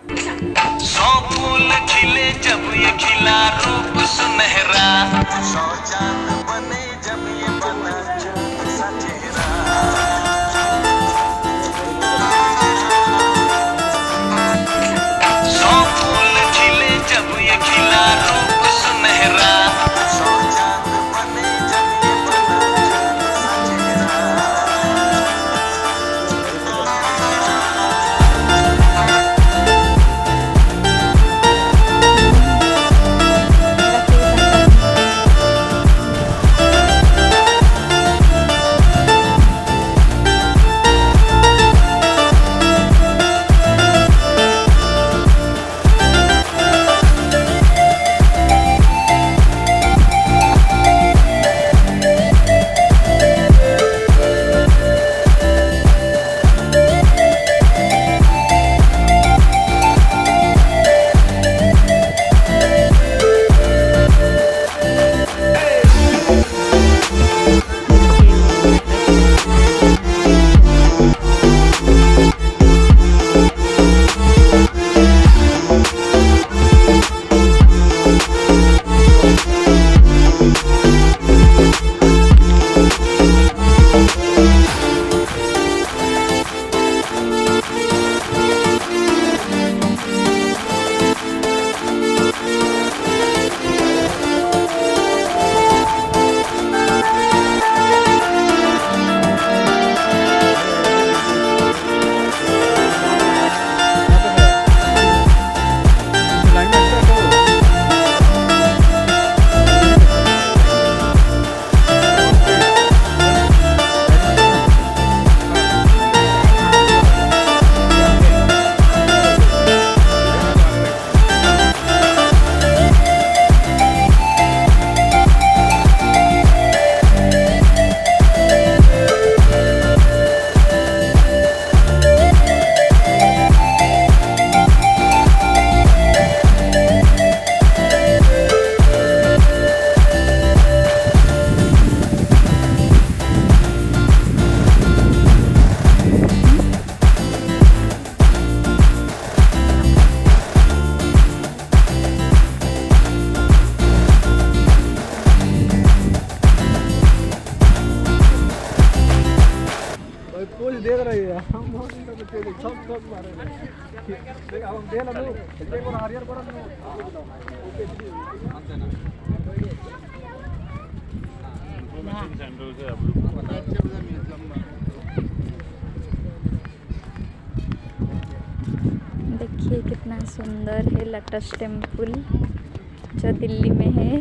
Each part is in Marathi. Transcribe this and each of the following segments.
सौ फूल खिले जब ये खिला रूप सुनहरा, सौ चांद बने जब ये बना चंद सा चेहरा। सौ फूल खिले जब ये खिला रूप सुनहरा, सौ चांद बने जब ये बना चंद सा चेहरा। कुछ देख रही है हम सब मारे देख अब हम देख लो एक बार हरियर बड़ा देखिए कितना सुंदर है लोटस टेम्पल जो दिल्ली में है।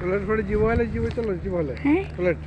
प्लेट थोड़ी जीव वाले जीव चलो जीव वाले प्लेट